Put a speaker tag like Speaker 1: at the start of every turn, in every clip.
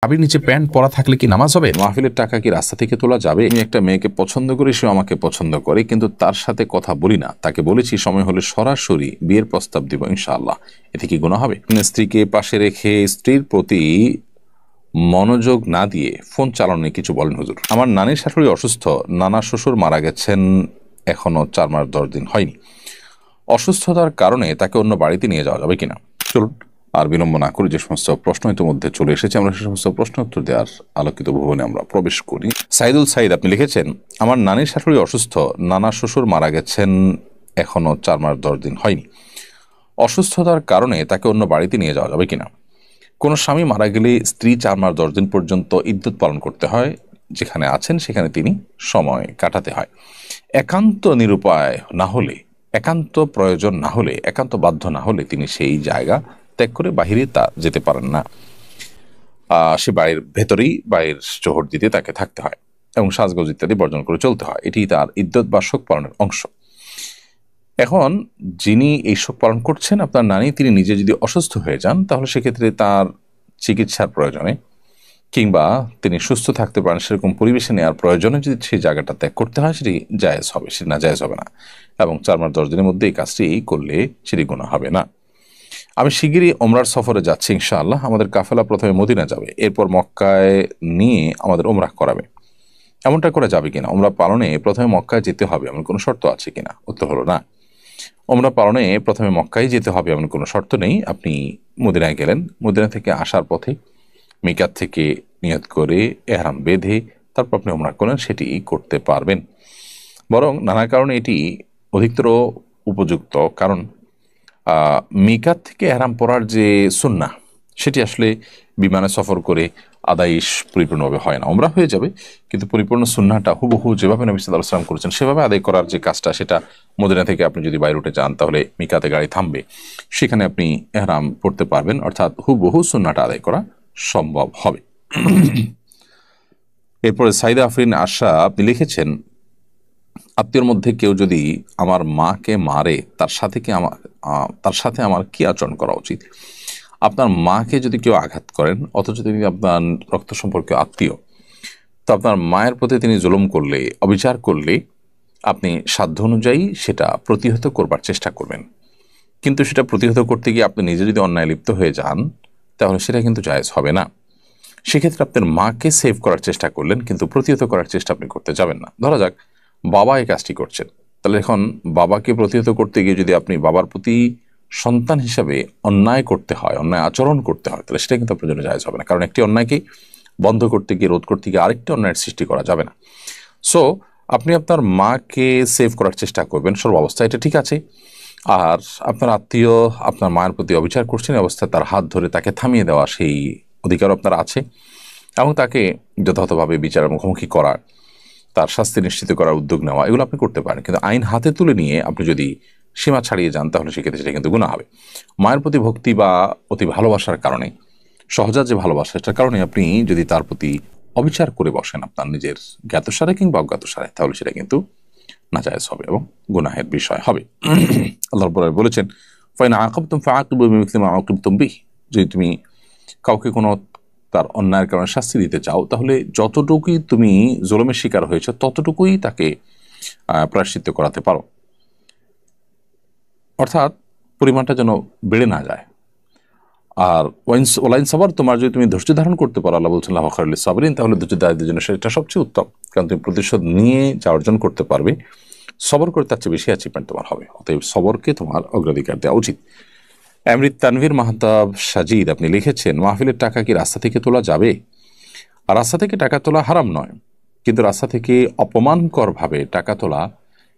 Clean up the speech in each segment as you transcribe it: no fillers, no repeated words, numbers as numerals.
Speaker 1: চাবির নিচে প্যান্ট পরা থাকলে কি নামাজ হবে? মাহফিলের টাকা কি রাস্তা থেকে তোলা যাবে? আমি একটা মেয়েকে পছন্দ করি, সে আমাকে পছন্দ করে, কিন্তু তার সাথে কথা বলি না। তাকে বলেছি সময় হলে সরাসরি বিয়ের প্রস্তাব দিব ইনশাআল্লাহ। এতে কি গুনাহ হবে? স্ত্রীকে পাশে রেখে স্ত্রীর প্রতি মনোযোগ না দিয়ে ফোন চালানো নিয়ে কিছু বলেন হুজুর। আমার নানির শাশুড়ি অসুস্থ, নানা শ্বশুর মারা গেছেন, এখনো 4 মাস 10 দিন হয়নি। অসুস্থতার কারণে তাকে অন্য বাড়িতে নিয়ে যাওয়া যাবে কিনা? চলুন আর বিলম্ব না করে যে সমস্ত প্রশ্ন ইতিমধ্যে চলে এসেছে আমরা সে সমস্ত প্রশ্ন উত্তর দেওয়ার আলোকিত ভুবনে আমরা প্রবেশ করি। সাইদুল সাইদ আপনি লিখেছেন, আমার নানির শাশুড়ি অসুস্থ, নানা শ্বশুর মারা গেছেন, এখনো 4 মাস 10 দিন হয়নি। অসুস্থতার কারণে তাকে অন্য বাড়িতে নিয়ে যাওয়া যাবে কিনা? কোনো স্বামী মারা গেলে স্ত্রী 4 মাস 10 দিন পর্যন্ত ইদ্যত পালন করতে হয়, যেখানে আছেন সেখানে তিনি সময় কাটাতে হয়। একান্ত নিরুপায় না হলে, একান্ত প্রয়োজন না হলে, একান্ত বাধ্য না হলে তিনি সেই জায়গা ত্যাগ করে বাহিরে তা যেতে পারেন না। সে বাড়ির ভেতরেই বাড়ির চোহর দিতে তাকে থাকতে হয় এবং সাজগোজ ইত্যাদি বর্জন করে চলতে হয়। এটি তার ইদ্যত বা শোক পালনের অংশ। এখন যিনি এই শোক পালন করছেন, আপনার নানি, তিনি নিজে যদি অসুস্থ হয়ে যান, তাহলে সেক্ষেত্রে তার চিকিৎসার প্রয়োজনে কিংবা তিনি সুস্থ থাকতে পারেন সেরকম পরিবেশে নেওয়ার প্রয়োজনে যদি সেই জায়গাটা ত্যাগ করতে হয়, সেটি জায়েজ হবে, সেটি না জায়েজ হবে না। এবং 4 মাস 10 দিনের মধ্যে এই কাজটি করলে সেটি গুনাহ হবে না। আমি শিগগিরই ওমরার সফরে যাচ্ছি ইনশাআল্লাহ। আমাদের কাফেলা প্রথমে মদিনা যাবে, এরপর মক্কায় নিয়ে আমাদের ওমরাহ করাবে। এমনটা করে যাবে কিনা? ওমরা পালনে প্রথমে মক্কায় যেতে হবে এমন কোনো শর্ত আছে কিনা? উত্তর হলো না। ওমরা পালনে প্রথমে মক্কায় যেতে হবে এমন কোনো শর্ত নেই। আপনি মদিনায় গেলেন, মদিনা থেকে আসার পথে মিকাত থেকে নিয়ত করে এহরাম বেঁধে তারপর আপনি ওমরা করেন, সেটি করতে পারবেন। বরং নানা কারণে এটি অধিকতর উপযুক্ত, কারণ মিকাত থেকে এহরাম পরার যে সুন্নাহ, সেটি আসলে বিমানে সফর করে আদায় পরিপূর্ণভাবে হয় না। ওমরা হয়ে যাবে, কিন্তু পরিপূর্ণ সুন্নাহটা হুবহু যেভাবে নবী সাল্লাল্লাহু আলাইহি ওয়াসাল্লাম করেছেন সেভাবে আদায় করার যে কাজটা, সেটা মদিনা থেকে আপনি যদি বাই রুটে যান, তাহলে মিকাতে গাড়ি থামবে, সেখানে আপনি এহরাম পড়তে পারবেন, অর্থাৎ হুবহু সুন্নাহটা আদায় করা সম্ভব হবে। এরপরে সাইদা আফরিন আশা আপনি লিখেছেন, আত্মীয়র মধ্যে কেউ যদি আমার মাকে মারে, তার সাথে আমার কি আচরণ করা উচিত? আপনার মাকে যদি কেউ আঘাত করেন, অথচ তিনি আপনার রক্ত সম্পর্কে আত্মীয়, তো আপনার মায়ের প্রতি তিনি জুলুম করলে, অবিচার করলে, আপনি সাধ্য অনুযায়ী সেটা প্রতিহত করবার চেষ্টা করবেন। কিন্তু সেটা প্রতিহত করতে গিয়ে আপনি নিজে যদি অন্যায় লিপ্ত হয়ে যান, তাহলে সেটা কিন্তু জায়েজ হবে না। সেক্ষেত্রে আপনার মাকে সেভ করার চেষ্টা করলেন, কিন্তু প্রতিহত করার চেষ্টা আপনি করতে যাবেন না। ধরা যাক বাবা এই কাজটি করছেন, তাহলে এখন বাবাকে প্রতিহত করতে গিয়ে যদি আপনি বাবার প্রতি সন্তান হিসাবে অন্যায় করতে হয়, অন্যায় আচরণ করতে হয়, তাহলে সেটা কিন্তু আপনার জন্য জায়েজ হবে না। কারণ একটি অন্যায়কে বন্ধ করতে গিয়ে, রোধ করতে গিয়ে আরেকটি অন্যায়ের সৃষ্টি করা যাবে না। সো আপনি আপনার মাকে সেভ করার চেষ্টা করবেন সর্বাবস্থায়, এটা ঠিক আছে। আর আপনার আত্মীয় আপনার মায়ের প্রতি অবিচার করছেন, এই অবস্থায় তার হাত ধরে তাকে থামিয়ে দেওয়া, সেই অধিকার আপনার আছে, এবং তাকে যথাযথভাবে বিচারের মুখোমুখি করা, তার শাস্তি নিশ্চিত করার উদ্যোগ নেওয়া, এগুলো আপনি করতে পারেন। কিন্তু আইন হাতে তুলে নিয়ে আপনি যদি সীমা ছাড়িয়ে যান, তাহলে সেক্ষেত্রে সেটা কিন্তু গুনাহ হবে। মায়ের প্রতি ভক্তি বা অতি ভালোবাসার কারণে, সহজাত যে ভালোবাসা, সেটার কারণে আপনি যদি তার প্রতি অবিচার করে বসেন আপনার নিজের জ্ঞাতসারে কিংবা অজ্ঞাতসারে, তাহলে সেটা কিন্তু নাজায়েজ হবে এবং গুনাহের বিষয় হবে। আল্লাহ রাব্বুল আলামিন বলেছেন, ফাইন আকাবতুম ফাআকিবু বিমিসলি মা আকিবতুম বিহি, যদি তুমি কাউকে কোনো তার অন্যায়ের কারণে শাস্তি দিতে চাও, তাহলে যতটুকুই তুমি জুলুমের শিকার হয়েছে ততটুকুই তাকে প্রায়শ্চিত্ত করাতে পারো, অর্থাৎ পরিমাণটা যেন বেড়ে না যায়। আর ওয়ালাইন সাবার, তোমার যদি তুমি ধৈর্য ধারণ করতে পারো, আল্লাহ বলছেন লাহু খায়রুল সাবিরিন, তাহলে ধৈর্যধারীদের জন্য সেটা সবচেয়ে উত্তম। কারণ তুমি প্রতিশোধ নিয়ে যা অর্জন করতে পারবে, সবর করে তার চেয়ে বেশি অ্যাচিভমেন্ট তোমার হবে। অতএব সবরকে তোমার অগ্রাধিকার দেওয়া উচিত। এমরিত তানভীর মাহতাব সাজিদ আপনি লিখেছেন, মাহফিলের টাকা কি রাস্তা থেকে তোলা যাবে? আর রাস্তা থেকে টাকা তোলা হারাম নয়, কিন্তু রাস্তা থেকে অপমানকরভাবে টাকা তোলা,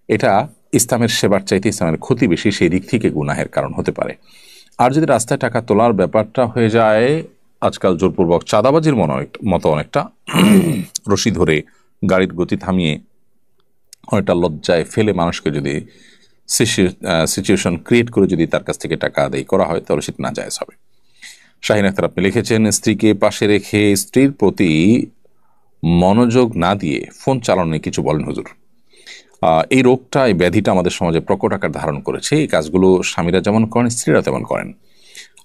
Speaker 1: এটা ইসলামের সেবার চাইতে ইসলামের ক্ষতি বেশি, সেই দিক থেকে গুনাহের কারণ হতে পারে। আর যদি রাস্তায় টাকা তোলার ব্যাপারটা হয়ে যায় আজকাল জোরপূর্বক চাঁদাবাজির মতো, অনেকটা রশি ধরে গাড়ির গতি থামিয়ে অনেকটা লজ্জায় ফেলে মানুষকে যদি সিচুয়েশন ক্রিয়েট করে যদি তার কাছ থেকে টাকা আদায় করা হয়, তাহলে সেটা নাজায়েজ হবে। শাহিন আখতার আপনি লিখেছেন, স্ত্রীকে পাশে রেখে স্ত্রীর প্রতি মনোযোগ না দিয়ে ফোন চালানো নিয়ে কিছু বলেন হুজুর। এই রোগটা, এই ব্যাধিটা আমাদের সমাজে প্রকট আকার ধারণ করেছে। এই কাজগুলো স্বামীরা যেমন করেন, স্ত্রীরা তেমন করেন।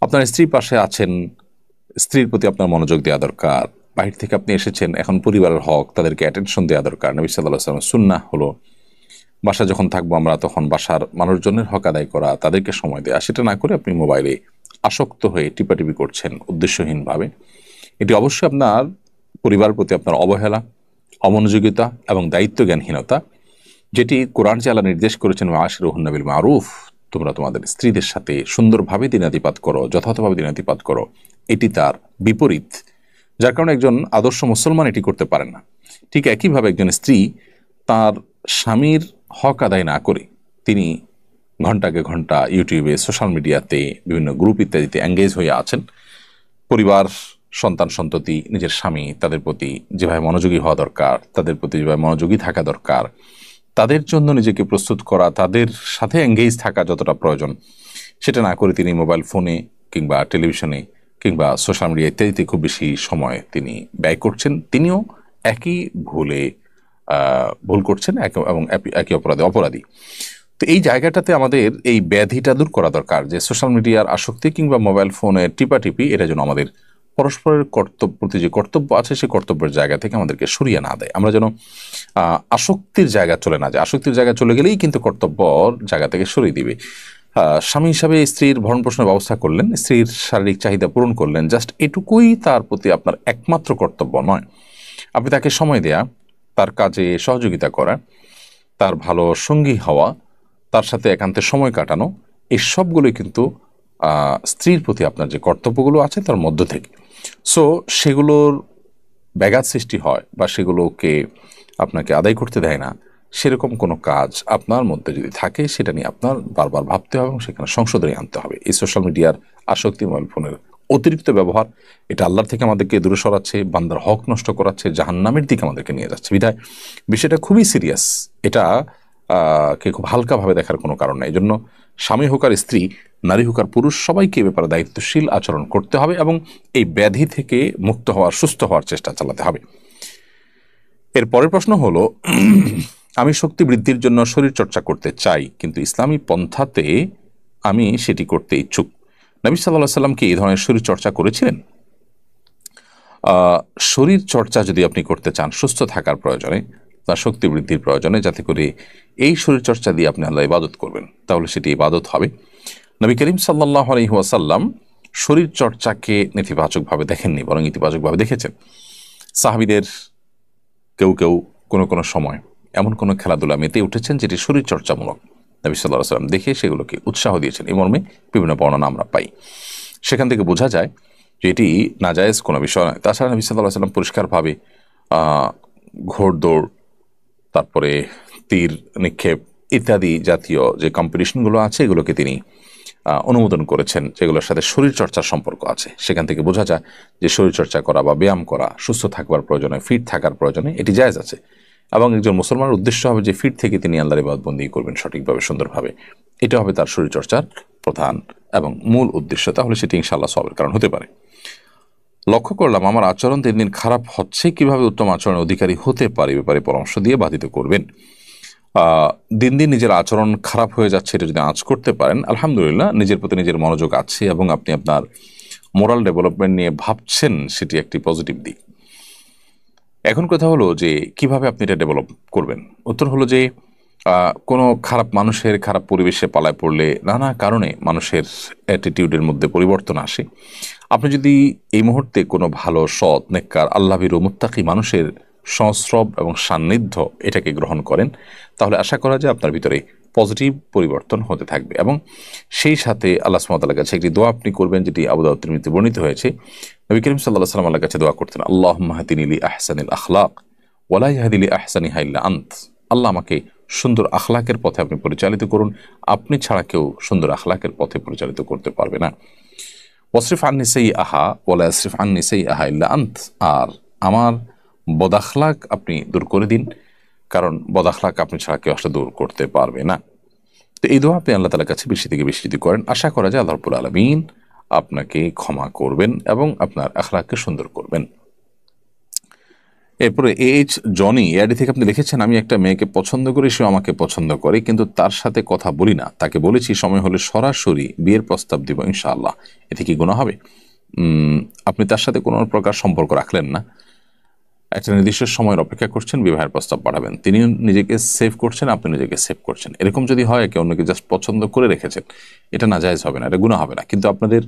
Speaker 1: আপনার স্ত্রী পাশে আছেন, স্ত্রীর প্রতি আপনার মনোযোগ দেওয়া দরকার। বাহির থেকে আপনি এসেছেন, এখন পরিবারের হক, তাদেরকে অ্যাটেনশন দেওয়া দরকার। নবী সাল্লাল্লাহু আলাইহি ওয়াসাল্লামের সুন্নাহ হলো বাসা যখন থাকবো আমরা তখন বাসার মানুষজনের হক আদায় করা, তাদেরকে সময় দেওয়া। সেটা না করে আপনি মোবাইলে আসক্ত হয়ে টিপাটিপি করছেন উদ্দেশ্যহীনভাবে। এটি অবশ্যই আপনার পরিবারের প্রতি আপনার অবহেলা, অমনোযোগিতা এবং দায়িত্বজ্ঞানহীনতা, যেটি কোরআন যে আল্লাহ নির্দেশ করেছেন ওয়াশিরুহুন্না বিল মারুফ, তোমরা তোমাদের স্ত্রীদের সাথে সুন্দরভাবে দিনাতিপাত করো, যথাযথভাবে দিনাতিপাত করো, এটি তার বিপরীত, যার কারণে একজন আদর্শ মুসলমান এটি করতে পারেন না। ঠিক একইভাবে একজন স্ত্রী তার স্বামীর হক আদায় না করে তিনি ঘন্টাকে ঘন্টা ইউটিউবে, সোশ্যাল মিডিয়াতে, বিভিন্ন গ্রুপ ইত্যাদিতে এঙ্গেজ হয়ে আছেন। পরিবার, সন্তান সন্ততি, নিজের স্বামী, তাদের প্রতি যেভাবে মনোযোগী হওয়া দরকার, তাদের প্রতি যেভাবে মনোযোগী থাকা দরকার, তাদের জন্য নিজেকে প্রস্তুত করা, তাদের সাথে এঙ্গেজ থাকা যতটা প্রয়োজন, সেটা না করে তিনি মোবাইল ফোনে কিংবা টেলিভিশনে কিংবা সোশ্যাল মিডিয়া ইত্যাদিতে খুব বেশি সময় তিনি ব্যয় করছেন। তিনিও একই ভুল করছেন এবং একই অপরাধী। তো এই জায়গাটাতে আমাদের এই ব্যাধিটা দূর করা দরকার, যে সোশ্যাল মিডিয়ার আসক্তি কিংবা মোবাইল ফোনের টিপাটিপি, এটা যেন আমাদের পরস্পরের প্রতি যে কর্তব্য আছে সেই কর্তব্যের জায়গা থেকে আমাদেরকে সরিয়ে না দেয়। আমরা যেন আসক্তির জায়গা চলে না যায়। আসক্তির জায়গা চলে গেলেই কিন্তু কর্তব্যর জায়গা থেকে সরিয়ে দিবে। স্বামী হিসাবে স্ত্রীর ভরণ পোষণের ব্যবস্থা করলেন, স্ত্রীর শারীরিক চাহিদা পূরণ করলেন, জাস্ট এটুকুই তার প্রতি আপনার একমাত্র কর্তব্য নয়। আপনি তাকে সময় দেয়া, তার কাজে সহযোগিতা করা, তার ভালো সঙ্গী হওয়া, তার সাথে একান্তে সময় কাটানো, এই সবগুলোই কিন্তু স্ত্রীর প্রতি আপনার যে কর্তব্যগুলো আছে তার মধ্য থেকে। সো সেগুলোর ব্যাঘাত সৃষ্টি হয় বা সেগুলোকে আপনাকে আদায় করতে দেয় না, সেরকম কোনো কাজ আপনার মধ্যে যদি থাকে সেটা নিয়ে আপনার বারবার ভাবতে হবে এবং সেখানে সংশোধনী আনতে হবে। এই সোশ্যাল মিডিয়ার আসক্তি, মোবাইল ফোনের অতিরিক্ত ব্যবহার, এটা আল্লাহর থেকে আমাদেরকে দূরে সরাচ্ছে, বান্দার হক নষ্ট করাচ্ছে, জাহান্নামের দিকে আমাদেরকে নিয়ে যাচ্ছে। বিধায় বিষয়টা খুবই সিরিয়াস। এটা কে খুব হালকাভাবে দেখার কোনো কারণ নেই। এই জন্য স্বামী হোক আর স্ত্রী, নারী হোক আর পুরুষ, সবাইকে এ ব্যাপারে দায়িত্বশীল আচরণ করতে হবে এবং এই ব্যাধি থেকে মুক্ত হওয়ার, সুস্থ হওয়ার চেষ্টা চালাতে হবে। এর পরের প্রশ্ন হলো, আমি শক্তি বৃদ্ধির জন্য শরীর চর্চা করতে চাই, কিন্তু ইসলামী পন্থাতে আমি সেটি করতে ইচ্ছুক। নবী সাল্লাল্লাহু আলাইহি ওয়াসাল্লাম কি এই ধরনের শরীর চর্চা করেছিলেন? শরীর চর্চা যদি আপনি করতে চান সুস্থ থাকার প্রয়োজনে, তার শক্তি বৃদ্ধির প্রয়োজনে, যাতে করে এই শরীর চর্চা দিয়ে আপনি আল্লাহ ইবাদত করবেন, তাহলে সেটি ইবাদত হবে। নবী করিম সাল্লাল্লাহু আলাইহি ওয়াসাল্লাম শরীর চর্চাকে নেতিবাচকভাবে দেখেননি, বরং ইতিবাচকভাবে দেখেছেন। সাহাবীদের কেউ কেউ কোনো সময় এমন কোনো খেলাধুলা মেতে উঠেছেন যেটি শরীর চর্চামূলক, নবী সাল্লাল্লাহু আলাইহি ওয়াসাল্লাম দেখে সেগুলোকে উৎসাহ দিয়েছেন। এই মর্মে বিভিন্ন বর্ণনা আমরা পাই। সেখান থেকে বোঝা যায় যে এটি নাজায়েজ কোনো বিষয় নয়। তাছাড়া নবী সাল্লাল্লাহু আলাইহি ওয়াসাল্লাম পরিষ্কারভাবে ঘোড়দৌড়, তারপরে তীর নিক্ষেপ ইত্যাদি জাতীয় যে কম্পিটিশনগুলো আছে এগুলোকে তিনি অনুমোদন করেছেন, যেগুলোর সাথে শরীরচর্চার সম্পর্ক আছে। সেখান থেকে বোঝা যায় যে শরীরচর্চা করা বা ব্যায়াম করা, সুস্থ থাকবার প্রয়োজনে, ফিট থাকার প্রয়োজনে এটি জায়েজ আছে। এবং একজন মুসলমানের উদ্দেশ্য হবে যে ফিট থেকে তিনি আল্লাহর ইবাদতবন্দেগী করবেন সঠিকভাবে, সুন্দরভাবে। এটা হবে তার শরীরচর্চার প্রধান এবং মূল উদ্দেশ্য। তাহলে সেটি ইনশাআল্লাহ সওয়াবের কারণ হতে পারে। লক্ষ্য করলাম আমার আচরণ দিন দিন খারাপ হচ্ছে, কিভাবে উত্তম আচরণের অধিকারী হতে পারে ব্যাপারে পরামর্শ দিয়ে বাধিত করবেন। দিন দিন নিজের আচরণ খারাপ হয়ে যাচ্ছে, এটা যদি আঁচ করতে পারেন, আলহামদুলিল্লাহ, নিজের প্রতি নিজের মনোযোগ আছে এবং আপনি আপনার মোরাল ডেভেলপমেন্ট নিয়ে ভাবছেন, সেটি একটি পজিটিভ দিক। এখন কথা হলো যে কিভাবে আপনি এটা ডেভেলপ করবেন। উত্তর হলো যে কোনো খারাপ মানুষের, খারাপ পরিবেশে পালায় পড়লে নানা কারণে মানুষের অ্যাটিটিউডের মধ্যে পরিবর্তন আসে। আপনি যদি এই মুহূর্তে কোনো ভালো, সৎ, নেককার, আল্লাহভীরু, মুত্তাকি মানুষের সংস্রব এবং সান্নিধ্য এটাকে গ্রহণ করেন, তাহলে আশা করা যায় আপনার ভিতরে পজিটিভ পরিবর্তন হতে থাকবে। এবং সেই সাথে আল্লাহ সুবহানাহু ওয়া তাআলার কাছে একটি দোয়া আপনি করবেন, যেটি আবু দাউদ তিরমিজিতে বর্ণিত হয়েছে। নবী করিম সাল্লাল্লাহু আলাইহি ওয়াসাল্লাম আল্লাহর কাছে দোয়া করতেন, আল্লাহুম্মা হাদিনি লি আহসানিল আখলাক ওয়া লা ইয়াহদি লি আহসানিহা ইল্লা আনত। আল্লাহ আমাকে সুন্দর আখলাকের পথে আপনি পরিচালিত করুন, আপনি ছাড়া কেউ সুন্দর আখলাকের পথে পরিচালিত করতে পারবে না। ওয়াসরিফ আন্নি সাইয়্যাহা ওয়া লা ইয়াসরিফ আন্নি সাইয়্যাহা ইল্লা আনত। আর আমার বদাখলাক আপনি দূর করে দিন, কারণ বদাখলাক আপনি ছাড়া কেউ আসলে দূর করতে পারবে না। তো এই দোয়া আপনি আল্লাহ তাআলার কাছে বেশি থেকে বেশি যদি করেন, আশা করা যায় আল্লাহ রাব্বুল আলামিন আপনাকে ক্ষমা করবেন এবং আপনার আখলাককে সুন্দর করবেন। এরপরে জনি এআইডি থেকে আপনি লিখেছেন, আমি একটা মেয়েকে পছন্দ করি, সে আমাকে পছন্দ করে, কিন্তু তার সাথে কথা বলি না। তাকে বলেছি সময় হলে সরাসরি বিয়ের প্রস্তাব দিব ইনশাআল্লাহ, এতে কি গুনাহ হবে? আপনি তার সাথে কোনো প্রকার সম্পর্ক রাখলেন না, একটা নির্দিষ্ট সময়ের অপেক্ষা করছেন, বিবাহের প্রস্তাব পাঠাবেন, তিনি নিজেকে সেভ করছেন, আপনি নিজেকে সেভ করছেন, এরকম যদি হয় কেউ অন্যকে জাস্ট পছন্দ করে রেখেছেন, এটা নাজায়েজ হবে না, এটা গুনাহ হবে না। কিন্তু আপনাদের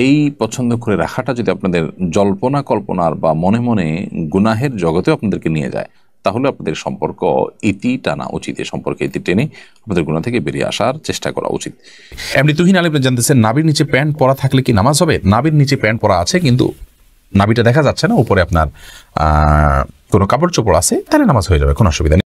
Speaker 1: এই পছন্দ করে রাখাটা যদি আপনাদের জল্পনা কল্পনার বা মনে মনে গুনাহের জগতেও আপনাদেরকে নিয়ে যায়, তাহলে আপনাদের সম্পর্ক ইতি টানা উচিত, এই সম্পর্কে ইতি টেনে আপনাদের গুনাহ থেকে বেরিয়ে আসার চেষ্টা করা উচিত।
Speaker 2: এমনি তুহিন আলী আপনি জানতেছেন নাবির নিচে প্যান্ট পরা থাকলে কি নামাজ হবে? নাবির নিচে প্যান্ট পরা আছে কিন্তু নাবিটা দেখা যাচ্ছে না, উপরে আপনার কোনো কাপড় চোপড় আছে, তাহলে নামাজ হয়ে যাবে, কোনো অসুবিধা নেই।